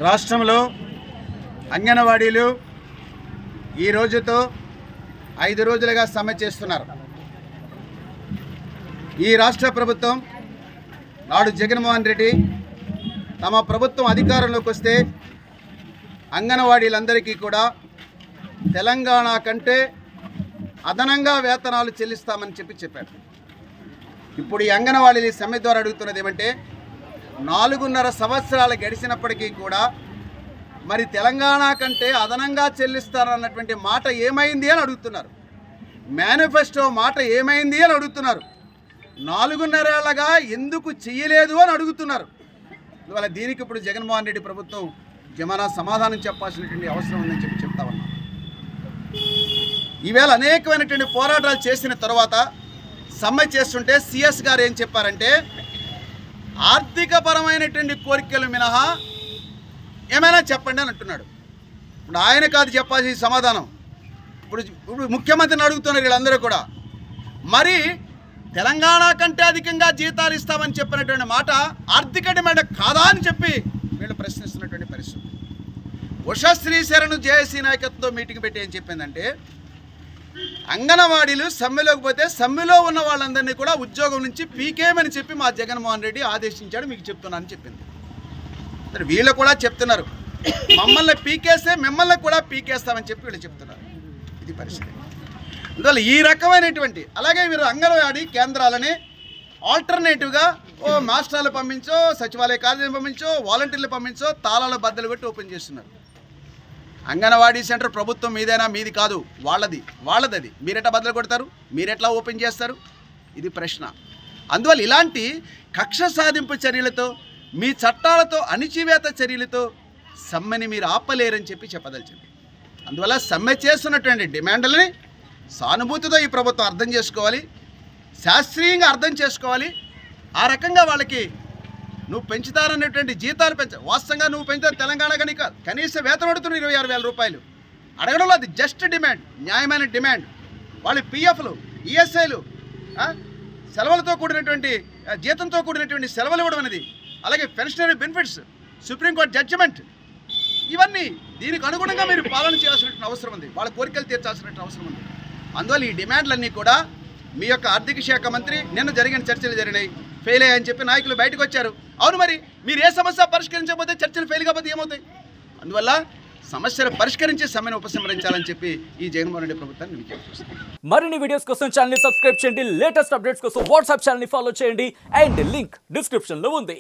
రాష్ట్రంలో అంగన్వాడీలు ఈ రోజుతో 5 రోజులుగా సమ్మె చేస్తున్నారు. ఈ రాష్ట్ర ప్రభుత్వం నాడు జగన్మోహన్ రెడ్డి తమ ప్రభుత్వం అధికారంలోకి వస్తే అంగన్వాడీలందరికీ కూడా తెలంగాణ కంటే అదనంగా వేతనాలు చెల్లిస్తామని చెప్పారు. ఇప్పుడు ఈ అంగన్వాడీలు సమ్మె ద్వారా అడుగుతున్నది ఏమంటే 4.5 సంవత్సరాలు గడిచినప్పటికీ కూడా మరి తెలంగాణ కంటే అదనంగా చెల్లిస్తారన్నటువంటి మాట ఏమైంది అని అడుగుతున్నారు. మేనిఫెస్టో మాట ఏమైంది అని అడుగుతున్నారు. 4.5 ఏళ్లగా ఎందుకు చేయలేదు అని అడుగుతున్నారు. ఇవాళ దీనికి ఇప్పుడు జగన్మోహన్ రెడ్డి ప్రభుత్వం జమానా సమాధానం చెప్పాల్సినటువంటి అవసరం ఉందని చెప్తా ఉన్నాం. ఈవేళ అనేకమైనటువంటి పోరాటాలు చేసిన తర్వాత సమ్మె చేస్తుంటే సిఎస్ గారు ఏం చెప్పారంటే ఆర్థికపరమైనటువంటి కోరికలు మినహా ఏమైనా చెప్పండి అని అంటున్నాడు. ఇప్పుడు ఆయన కాదు చెప్పాల్సిన సమాధానం. ఇప్పుడు ముఖ్యమంత్రిని అడుగుతున్నారు వీళ్ళందరూ కూడా. మరి తెలంగాణ కంటే అధికంగా జీతాలు ఇస్తామని చెప్పినటువంటి మాట ఆర్థిక డిమాండ్ కాదా అని చెప్పి వీళ్ళు ప్రశ్నిస్తున్నటువంటి పరిస్థితి. ఉషశ్రీ శరణ్ జేఏసీ నాయకత్వంతో మీటింగ్ పెట్టి ఏం చెప్పిందంటే అంగన్వాడీలు సమ్మెలోకి పోతే సమ్మెలో ఉన్న వాళ్ళందరినీ కూడా ఉద్యోగం నుంచి పీకేమని చెప్పి మా జగన్మోహన్ రెడ్డి ఆదేశించాడు, మీకు చెప్తున్నానని చెప్పింది. మరి వీళ్ళు కూడా చెప్తున్నారు మమ్మల్ని పీకేస్తే మిమ్మల్ని కూడా పీకేస్తామని చెప్పి వీళ్ళు చెప్తున్నారు. ఇది పరిస్థితి. అందువల్ల ఈ రకమైనటువంటి అలాగే వీరు అంగన్వాడీ కేంద్రాలని ఆల్టర్నేటివ్గా మాస్టర్లు పంపించో, సచివాలయ కార్యాలయం పంపించో, వాలంటీర్లు పంపించో తాళాల బద్దలు పెట్టి ఓపెన్ చేస్తున్నారు. అంగన్వాడీ సెంటర్ ప్రభుత్వం మీదైనా మీది కాదు, వాళ్ళది. అది మీరెట్లా బద్దలు కొడతారు, మీరెట్లా ఓపెన్ చేస్తారు? ఇది ప్రశ్న. అందువల్ల ఇలాంటి కక్ష సాధింపు చర్యలతో మీ చట్టాలతో అణిచివేత చర్యలతో సమ్మెని మీరు ఆపలేరని చెప్పదలిచింది. అందువల్ల సమ్మె చేస్తున్నటువంటి డిమాండ్లని సానుభూతితో ఈ ప్రభుత్వం అర్థం చేసుకోవాలి, శాస్త్రీయంగా అర్థం చేసుకోవాలి. ఆ రకంగా వాళ్ళకి నువ్వు పెంచుతారనేటువంటి జీతాలు వాస్తవంగా నువ్వు పెంచుతారు తెలంగాణ కానీ కాదు, కనీస వేతనం అడుగుతున్న 26,000 రూపాయలు అడగడంలో అది జస్ట్ డిమాండ్, న్యాయమైన డిమాండ్. వాళ్ళు పిఎఫ్లు, ఈఎస్ఐలు, సెలవులతో కూడినటువంటి జీతంతో కూడినటువంటి సెలవులు ఇవ్వడం అనేది, అలాగే పెన్షనరీ బెనిఫిట్స్, సుప్రీంకోర్టు జడ్జిమెంట్, ఇవన్నీ దీనికి అనుగుణంగా మీరు పాలన చేయాల్సిన అవసరం ఉంది, వాళ్ళ కోరికలు తీర్చాల్సిన అవసరం ఉంది. అందువల్ల ఈ డిమాండ్లన్నీ కూడా మీ యొక్క ఆర్థిక శాఖ మంత్రి నిన్న జరిగిన చర్చలు జరిగినాయి, ఫెయిల్ అయ్యాయని చెప్పి నాయకులు బయటకు వచ్చారు. అవును, మరి మీరు ఏ సమస్య పరిష్కరించకపోతే చర్చలు ఫెయిల్ కాకపోతే ఏమవుతాయి? అందువల్ల సమస్యను పరిష్కరించి సమ్మెను ఉపసంహరించాలని చెప్పి ఈ జగన్మోహన్ రెడ్డి ప్రభుత్వాన్ని విజ్ఞప్తి చేస్తుంది. మరిన్ని వీడియోస్ కోసం ఛానల్ ని సబ్స్క్రైబ్ చేయండి, లేటెస్ట్ అప్డేట్స్ కోసం వాట్సాప్ ఛానల్ ని ఫాలో చేయండి అండ్ లింక్ డిస్క్రిప్షన్ లో ఉంది.